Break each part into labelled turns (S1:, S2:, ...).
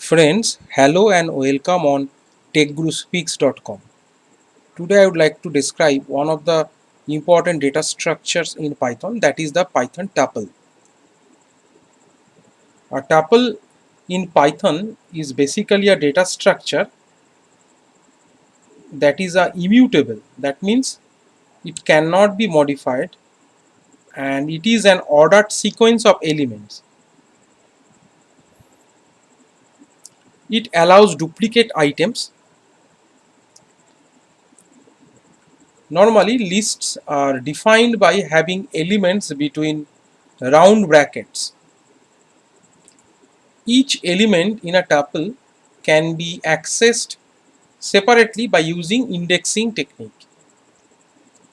S1: Friends, hello and welcome on TechGuruSpeaks.com. Today I would like to describe one of the important data structures in Python, that is the Python tuple. A tuple in Python is basically a data structure that is immutable. That means it cannot be modified and it is an ordered sequence of elements. It allows duplicate items. Normally, lists are defined by having elements between round brackets. Each element in a tuple can be accessed separately by using indexing technique.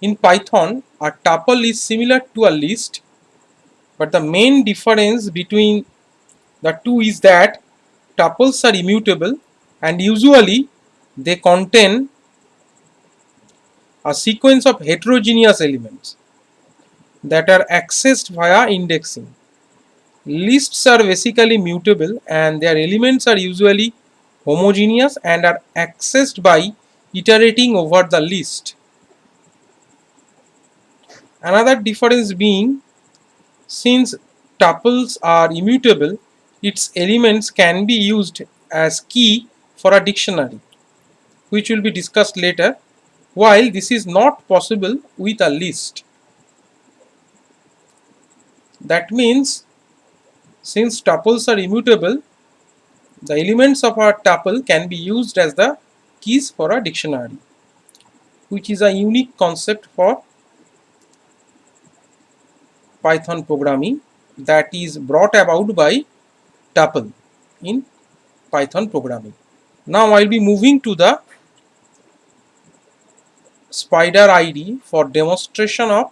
S1: In Python, a tuple is similar to a list, but the main difference between the two is that tuples are immutable and usually they contain a sequence of heterogeneous elements that are accessed via indexing. Lists are basically mutable and their elements are usually homogeneous and are accessed by iterating over the list. Another difference being, since tuples are immutable, its elements can be used as key for a dictionary, which will be discussed later, while this is not possible with a list. That means, since tuples are immutable, the elements of a tuple can be used as the keys for a dictionary, which is a unique concept for Python programming that is brought about by tuple in Python programming. Now I will be moving to the spider ID for demonstration of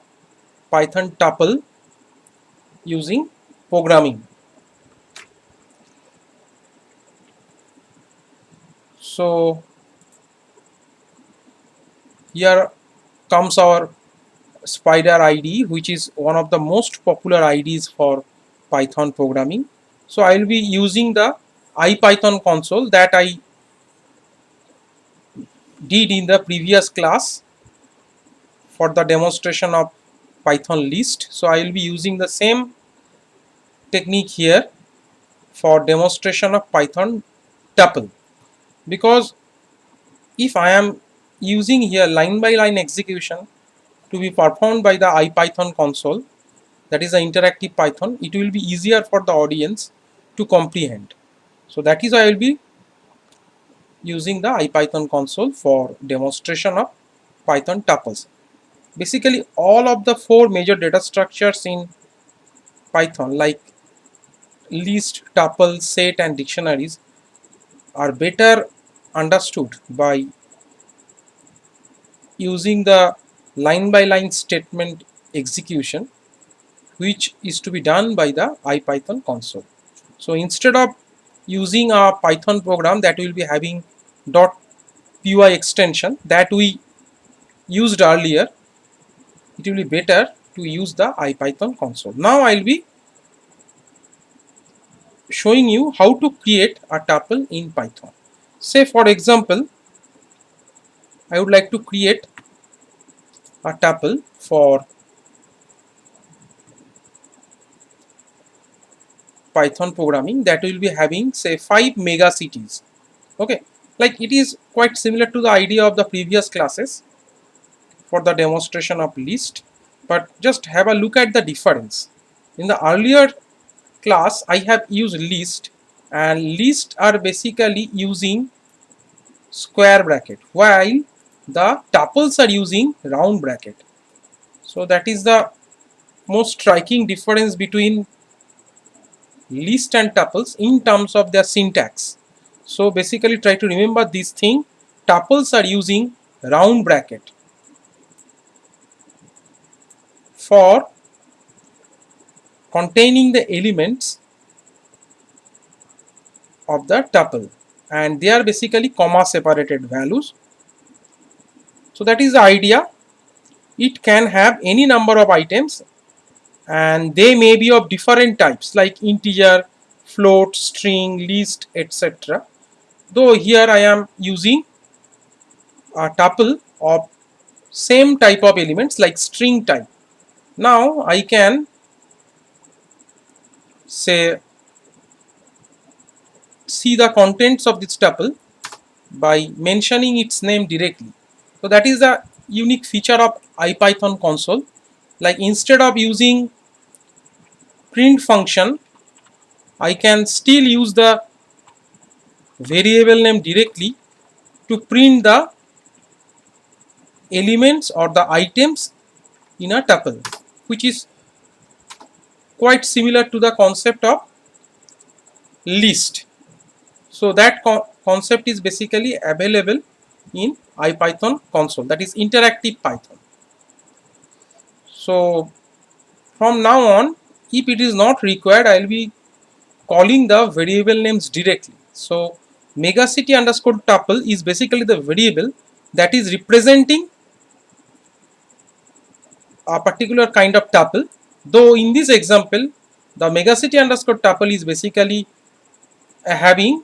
S1: Python tuple using programming. So here comes our spider ID, which is one of the most popular IDs for Python programming. So I will be using the IPython console that I did in the previous class for the demonstration of Python list. So I will be using the same technique here for demonstration of Python tuple, because if I am using here line by line execution to be performed by the IPython console, that is the interactive Python, it will be easier for the audience to comprehend. So that is why I will be using the IPython console for demonstration of Python tuples. Basically all of the four major data structures in Python, like list, tuple, set and dictionaries, are better understood by using the line by line statement execution, which is to be done by the IPython console. So instead of using a Python program that will be having .py extension that we used earlier, it will be better to use the IPython console. Now I will be showing you how to create a tuple in Python. Say for example, I would like to create a tuple for Python programming that will be having say 5 mega cities. Okay, like it is quite similar to the idea of the previous classes for the demonstration of list, but just have a look at the difference. In the earlier class I have used list, and list are basically using square bracket while the tuples are using round bracket. So that is the most striking difference between list and tuples in terms of their syntax. So basically try to remember this thing. Tuples are using round bracket for containing the elements of the tuple, and they are basically comma separated values. So that is the idea. It can have any number of items and they may be of different types like integer, float, string, list, etc. Though here I am using a tuple of same type of elements like string type. Now I can say see the contents of this tuple by mentioning its name directly. So that is the unique feature of IPython console. Like instead of using print function, I can still use the variable name directly to print the elements or the items in a tuple, which is quite similar to the concept of list. So that concept is basically available in IPython console, that is interactive Python. So from now on, if it is not required, I will be calling the variable names directly. So megacity underscore tuple is basically the variable that is representing a particular kind of tuple. Though in this example, the megacity underscore tuple is basically having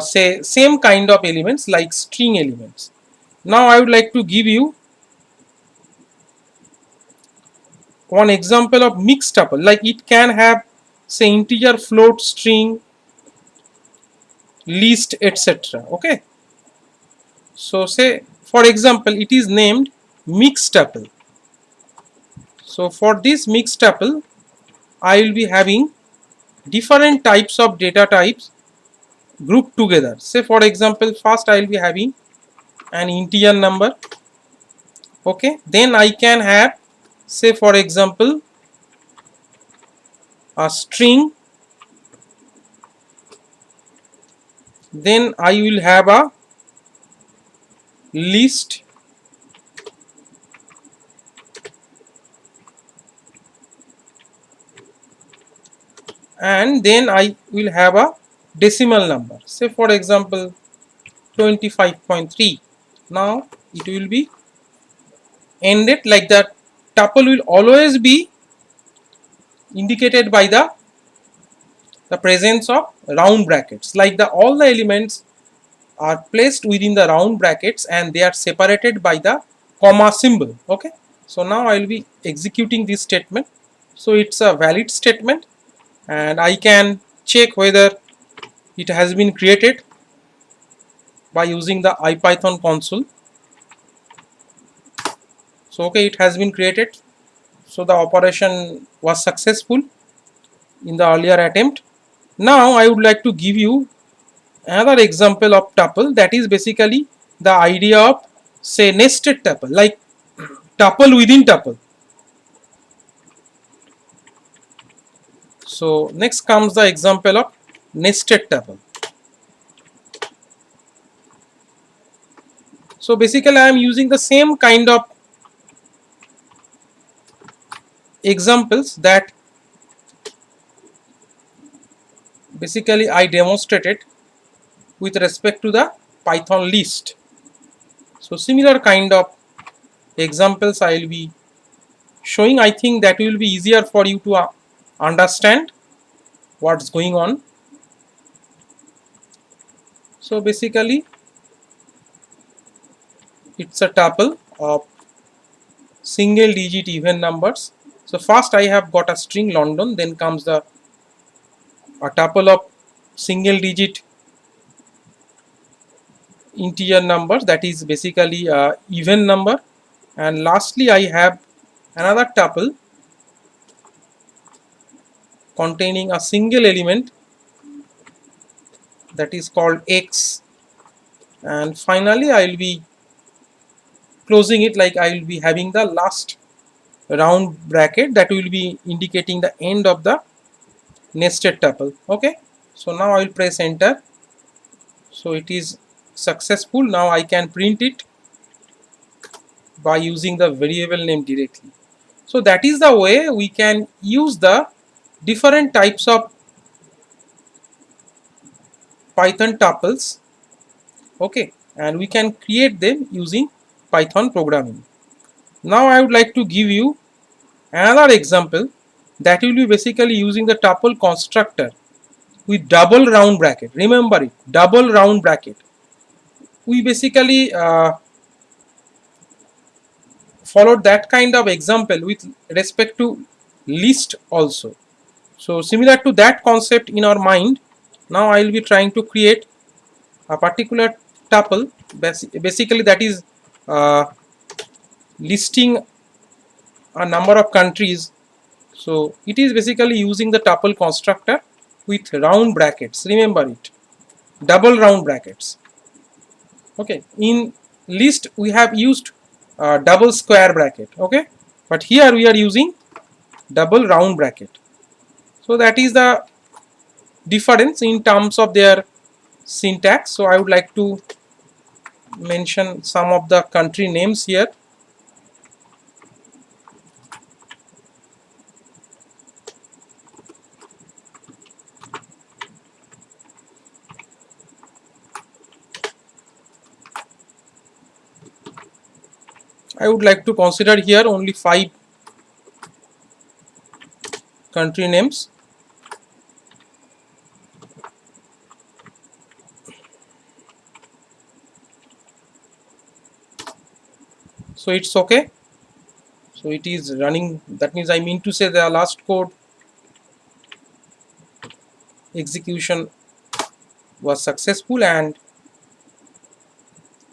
S1: say same kind of elements like string elements. Now I would like to give you one example of mixed tuple, like it can have say integer, float, string, list, etc. Okay, so say for example it is named mixed tuple. So for this mixed tuple I will be having different types of data types grouped together. Say for example first I will be having an integer number. Okay, then I can have say for example a string, then I will have a list, and then I will have a decimal number, say for example 25.3. now it will be ended like that. Tuple will always be indicated by the presence of round brackets, like the all the elements are placed within the round brackets and they are separated by the comma symbol. Okay, so now I will be executing this statement. So it's a valid statement and I can check whether it has been created by using the IPython console. So okay, it has been created, so the operation was successful in the earlier attempt. Now I would like to give you another example of tuple, that is basically the idea of say nested tuple, like tuple within tuple. So next comes the example of nested tuple. So basically I am using the same kind of examples that basically I demonstrated with respect to the Python list. So similar kind of examples I will be showing. I think that will be easier for you to understand what's going on. So basically it's a tuple of single digit even numbers. So first I have got a string London, then comes a tuple of single digit integer numbers, that is basically a even number, and lastly I have another tuple containing a single element, that is called x, and finally I will be closing it, like I will be having the last round bracket that will be indicating the end of the nested tuple. Okay, so now I will press enter. So it is successful. Now I can print it by using the variable name directly. So that is the way we can use the different types of Python tuples. Okay, and we can create them using Python programming. Now I would like to give you another example that will be basically using the tuple constructor with double round bracket. Remember it, double round bracket. We basically followed that kind of example with respect to list also. So similar to that concept in our mind, now I will be trying to create a particular tuple. Basically that is listing a number of countries. So it is basically using the tuple constructor with round brackets. Remember it, double round brackets. Okay, in list we have used double square bracket. Okay, but here we are using double round bracket. So that is the difference in terms of their syntax. So I would like to mention some of the country names here. I would like to consider here only 5 country names. So it's okay. So it is running. That means I mean to say the last code execution was successful, and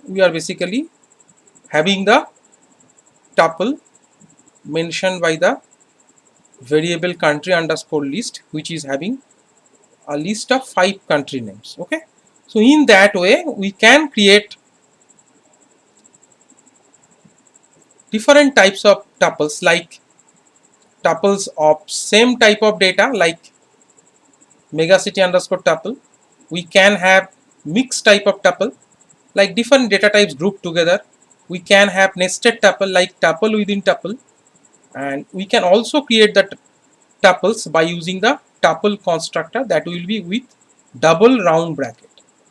S1: we are basically having the tuple mentioned by the variable country underscore list, which is having a list of 5 country names. Okay, so in that way we can create different types of tuples, like tuples of same type of data, like megacity underscore tuple. We can have mixed type of tuple, like different data types grouped together. We can have nested tuple, like tuple within tuple, and we can also create the tuples by using the tuple constructor that will be with double round bracket.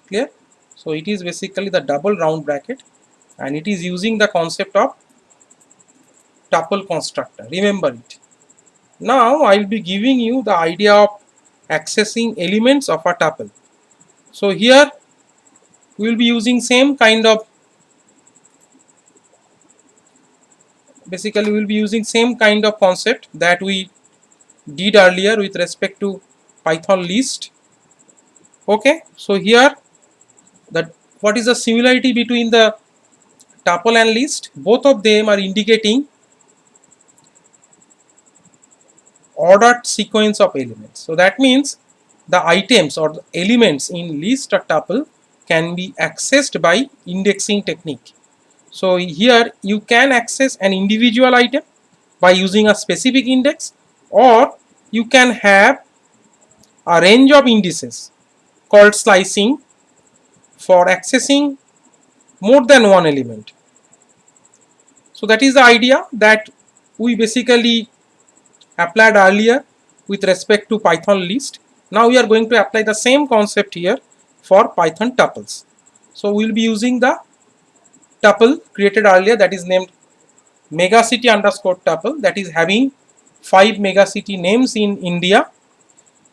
S1: Clear? So it is basically the double round bracket, and it is using the concept of tuple constructor. Remember it. Now I will be giving you the idea of accessing elements of a tuple. So here we will be using same kind of, basically we will be using same kind of concept that we did earlier with respect to Python list. Okay, so here that what is the similarity between the tuple and list? Both of them are indicating ordered sequence of elements. So that means the items or the elements in list or tuple can be accessed by indexing technique. So here you can access an individual item by using a specific index, or you can have a range of indices called slicing for accessing more than one element. So that is the idea that we basically applied earlier with respect to Python list. Now we are going to apply the same concept here for Python tuples. So we will be using the tuple created earlier, that is named megacity underscore tuple, that is having 5 megacity names in India.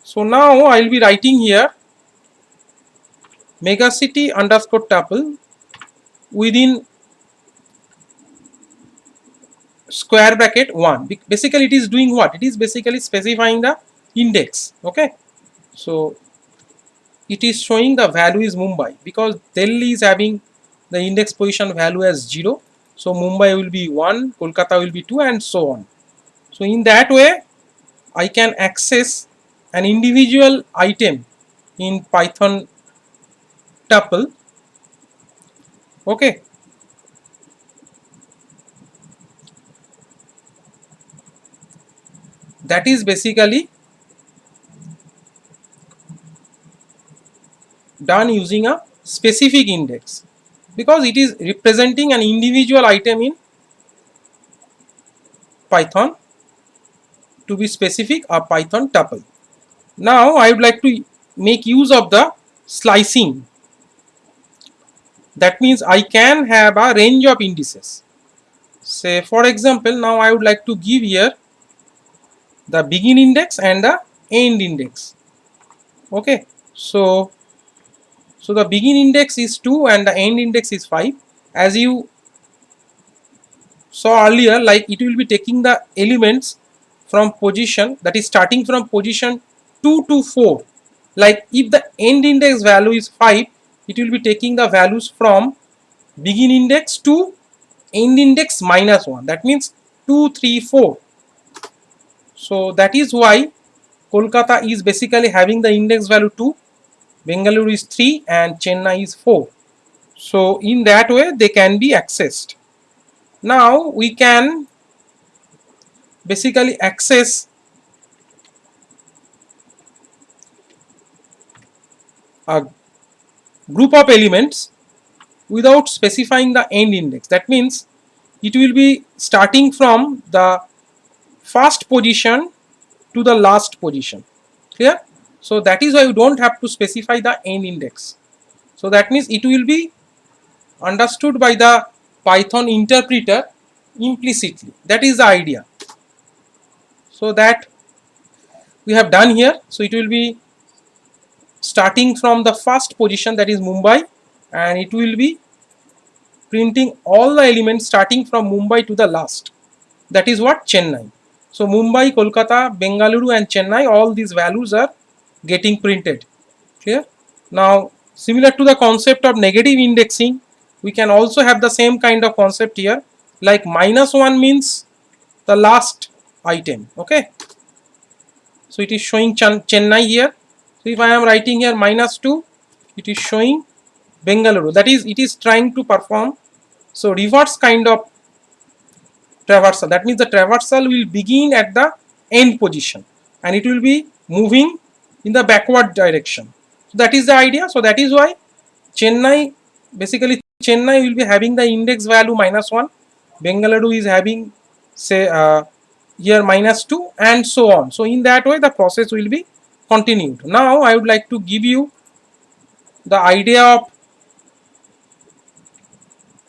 S1: So now I will be writing here megacity underscore tuple within square bracket 1. Basically it is doing what? It is basically specifying the index. Okay, so it is showing the value is Mumbai, because Delhi is having the index position value as 0. So Mumbai will be 1, Kolkata will be 2, and so on. So in that way I can access an individual item in Python tuple. Okay, that is basically done using a specific index, because it is representing an individual item in Python. To be specific, a Python tuple. Now I would like to make use of the slicing. That means I can have a range of indices. Say for example, now I would like to give here the begin index and the end index. Okay, so the begin index is 2 and the end index is 5. As you saw earlier, like it will be taking the elements from position, that is starting from position 2 to 4. Like if the end index value is 5, it will be taking the values from begin index to end index minus 1. That means 2, 3, 4. So that is why Kolkata is basically having the index value 2, Bengaluru is 3 and Chennai is 4. So in that way they can be accessed. Now we can basically access a group of elements without specifying the end index. That means it will be starting from the first position to the last position. Clear? So that is why you don't have to specify the end index. So that means it will be understood by the Python interpreter implicitly. That is the idea. So that we have done here. So it will be starting from the first position, that is Mumbai, and it will be printing all the elements starting from Mumbai to the last. That is what Chennai. So Mumbai, Kolkata, Bengaluru and Chennai, all these values are getting printed. Clear? Now similar to the concept of negative indexing, we can also have the same kind of concept here. Like -1 means the last item. Okay, so it is showing Chennai here. So if I am writing here -2, it is showing Bengaluru. That is, it is trying to perform so reverse kind of traversal. That means the traversal will begin at the end position and it will be moving in the backward direction. So that is the idea. So that is why Chennai, basically Chennai will be having the index value -1, Bengaluru is having say here -2 and so on. So in that way the process will be continued. Now I would like to give you the idea of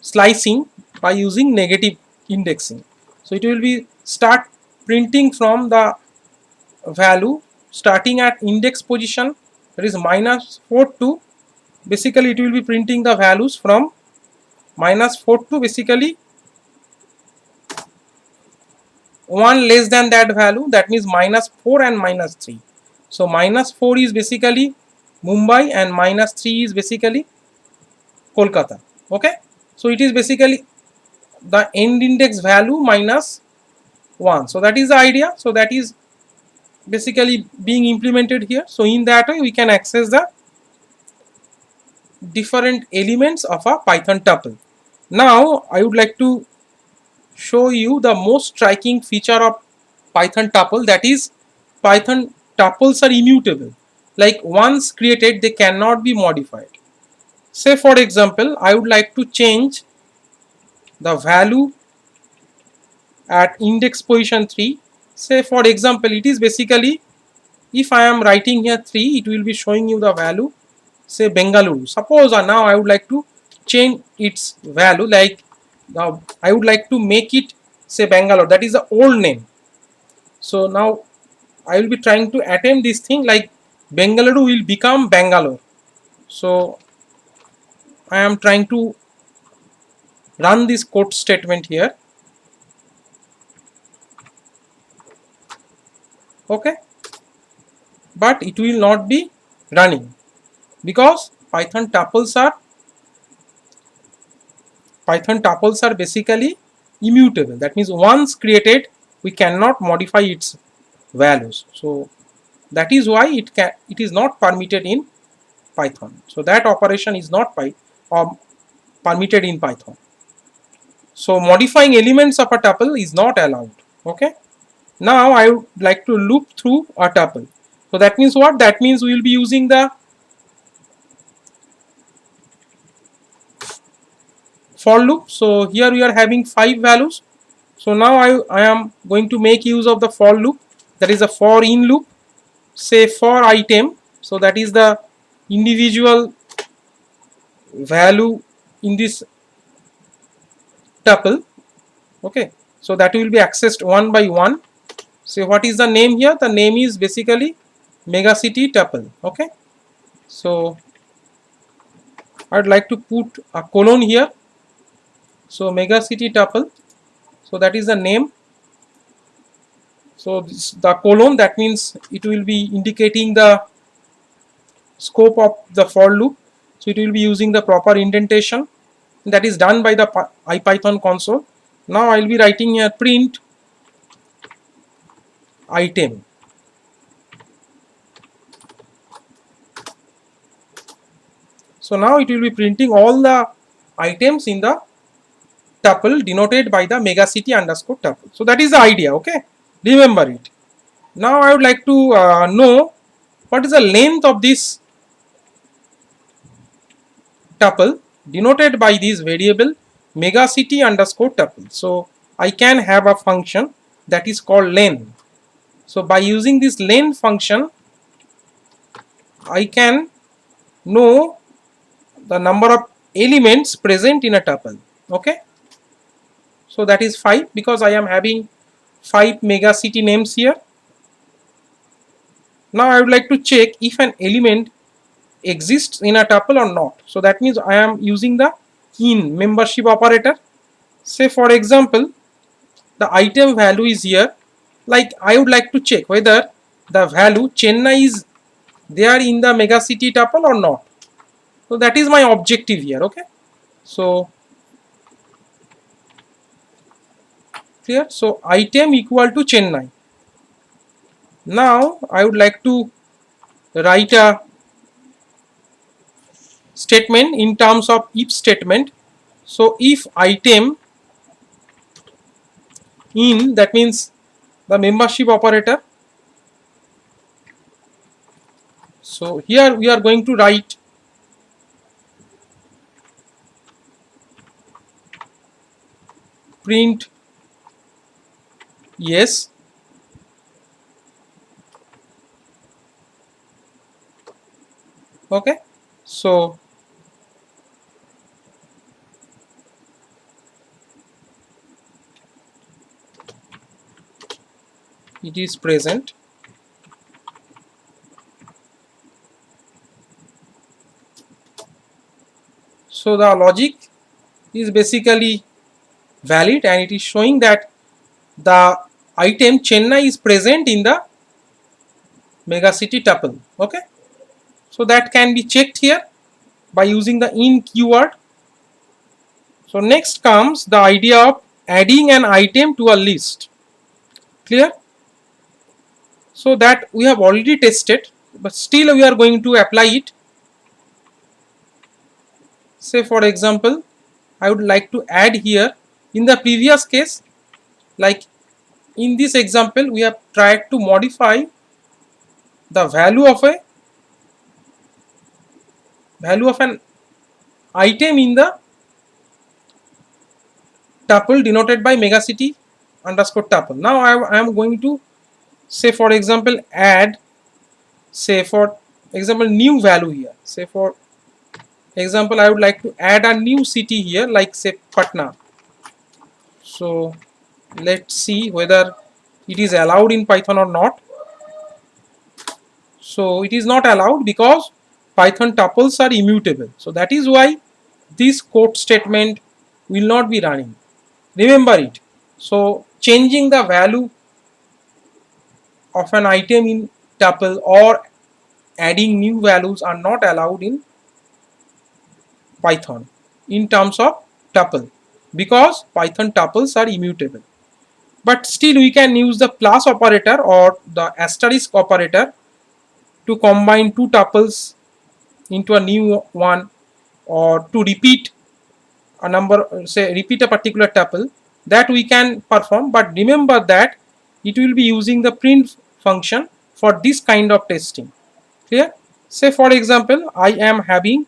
S1: slicing by using negative indexing. So it will be start printing from the value starting at index position, that is -4 to, basically it will be printing the values from -4 to basically 1 less than that value, that means -4 and -3. So -4 is basically Mumbai and -3 is basically Kolkata. Okay, so it is basically the end index value -1. So that is the idea. So that is basically being implemented here. So in that way we can access the different elements of a Python tuple. Now I would like to show you the most striking feature of Python tuple, that is Python tuples are immutable. Like once created they cannot be modified. Say for example I would like to change the value at index position 3. Say for example it is basically, if I am writing here 3, it will be showing you the value say Bengaluru. Suppose now I would like to change its value, like now I would like to make it say Bangalore, that is the old name. So now I will be trying to attempt this thing, like Bengaluru will become Bangalore. So I am trying to run this code statement here. Okay, but it will not be running because Python tuples are basically immutable. That means once created we cannot modify its values. So that is why it is not permitted in Python. So that operation is not permitted in Python. So modifying elements of a tuple is not allowed. Okay, now I would like to loop through a tuple. So that means what? That means we will be using the for loop. So here we are having 5 values. So now I am going to make use of the for loop, that is a for in loop. Say for item, so that is the individual value in this tuple. Okay, so that will be accessed one by one. So what is the name here? The name is basically megacity tuple. Okay, so I'd like to put a colon here. So megacity tuple, so that is the name. So this, the colon, that means it will be indicating the scope of the for loop. So it will be using the proper indentation that is done by the IPython console. Now I'll be writing here print item. So now it will be printing all the items in the tuple denoted by the megacity underscore tuple. So that is the idea. Okay, remember it. Now I would like to know what is the length of this tuple denoted by this variable megacity underscore tuple. So I can have a function that is called len. So by using this len function, I can know the number of elements present in a tuple. Okay, so that is 5 because I am having 5 megacity names here. Now I would like to check if an element exists in a tuple or not. So that means I am using the in membership operator. Say for example, the item value is here. Like I would like to check whether the value Chennai is there in the megacity tuple or not. So that is my objective here. Okay, so clear. So item equal to Chennai. Now I would like to write a statement in terms of if statement. So if item in, that means the membership operator. So here we are going to write print yes. Okay, so it is present. So the logic is basically valid and it is showing that the item Chennai is present in the megacity tuple. Okay, so that can be checked here by using the in keyword. So next comes the idea of adding an item to a list. Clear? So that we have already tested, but still we are going to apply it. Say for example, I would like to add here in the previous case, like in this example, we have tried to modify the value of an item in the tuple denoted by megacity underscore tuple. Now I am going to say for example add, say for example new value here. Say for example I would like to add a new city here, like say Patna. So let's see whether it is allowed in Python or not. So it is not allowed because Python tuples are immutable. So that is why this code statement will not be running. Remember it. So changing the value of an item in tuple or adding new values are not allowed in Python in terms of tuple because Python tuples are immutable. But still we can use the plus operator or the asterisk operator to combine two tuples into a new one, or to repeat a number, say repeat a particular tuple, that we can perform. But remember that it will be using the print function for this kind of testing. Clear? Say for example I am having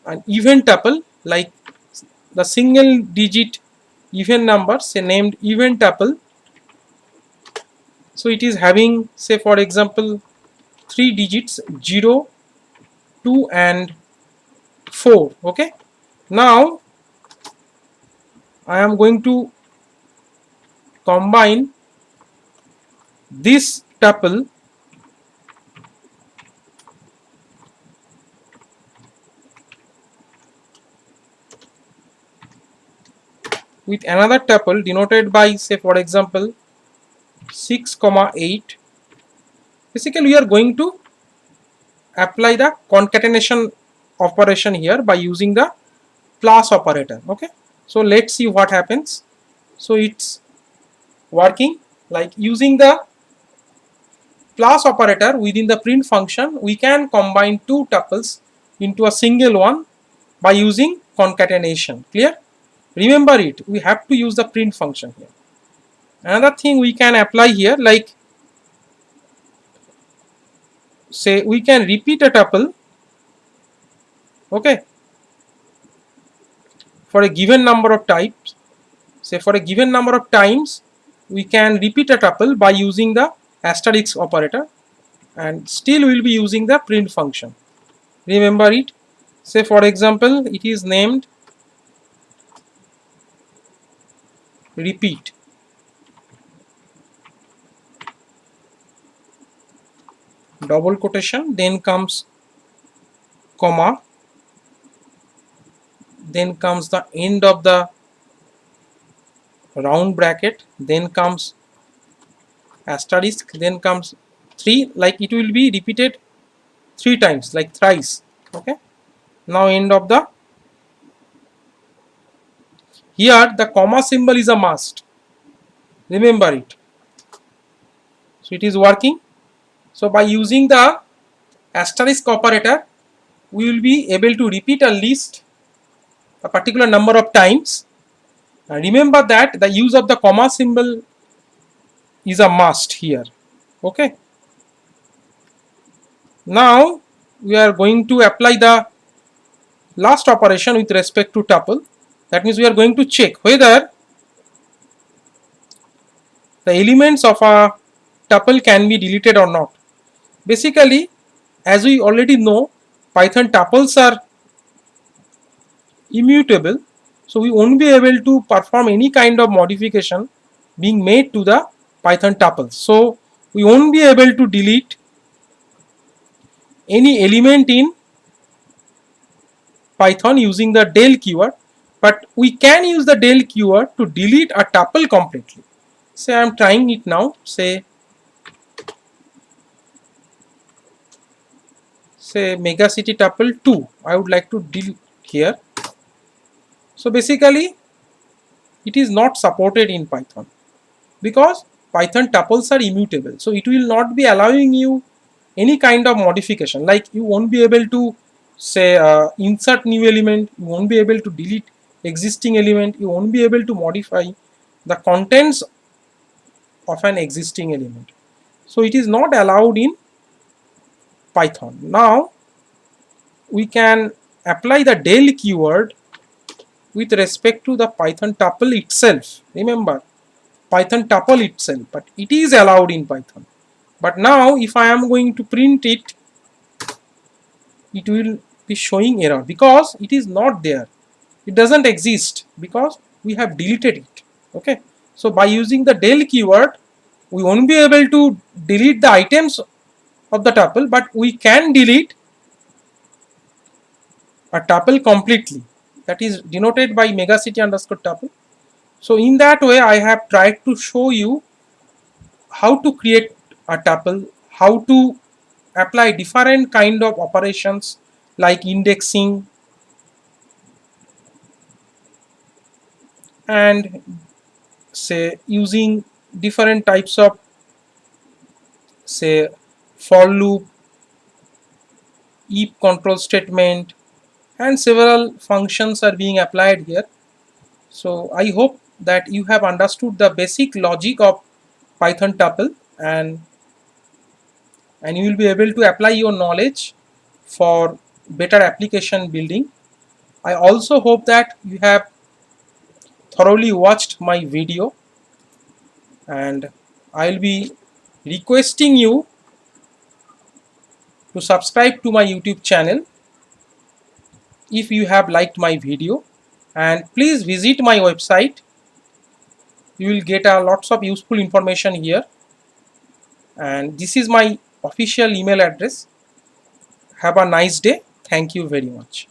S1: an even tuple, like the single digit even number, say named even tuple. So it is having, say for example, 3 digits 0, 2 and 4. Okay, now I am going to combine this tuple with another tuple denoted by, say for example, 6 comma 8. Basically we are going to apply the concatenation operation here by using the plus operator. Okay, so let's see what happens. So it's working. Like using the plus operator within the print function, we can combine two tuples into a single one by using concatenation. Clear? Remember it, we have to use the print function here. Another thing we can apply here, like say we can repeat a tuple, okay, for a given number of types. Say for a given number of times we can repeat a tuple by using the asterisk operator, and still we will be using the print function. Remember it. Say for example it is named repeat, double quotation, then comes comma, then comes the end of the round bracket, then comes asterisk, then comes 3, like it will be repeated 3 times, like thrice. Okay, now end of the, here the comma symbol is a must, remember it. So it is working. So by using the asterisk operator we will be able to repeat a list a particular number of times. Remember that the use of the comma symbol is a must here. Okay, now we are going to apply the last operation with respect to tuple. That means we are going to check whether the elements of a tuple can be deleted or not. Basically, as we already know, Python tuples are immutable, so we won't be able to perform any kind of modification being made to the Python tuples. So we won't be able to delete any element in Python using the del keyword, but we can use the del keyword to delete a tuple completely. Say I am trying it now. Say megacity tuple 2 I would like to delete here. So basically it is not supported in Python because Python tuples are immutable, so it will not be allowing you any kind of modification. Like you won't be able to say insert new element, you won't be able to delete existing element, you won't be able to modify the contents of an existing element. So it is not allowed in Python. Now we can apply the del keyword with respect to the Python tuple itself. Remember, Python tuple itself, but it is allowed in Python. But now if I am going to print it, it will be showing error because it is not there, it doesn't exist because we have deleted it. Okay, so by using the del keyword we won't be able to delete the items of the tuple, but we can delete a tuple completely, that is denoted by megacity underscore tuple. So in that way I have tried to show you how to create a tuple, how to apply different kind of operations like indexing and say using different types of say for loop, if control statement, and several functions are being applied here. So I hope that you have understood the basic logic of Python tuple, and you will be able to apply your knowledge for better application building. I also hope that you have thoroughly watched my video, and I will be requesting you to subscribe to my YouTube channel if you have liked my video, and please visit my website. You will get lots of useful information here, and this is my official email address. Have a nice day. Thank you very much.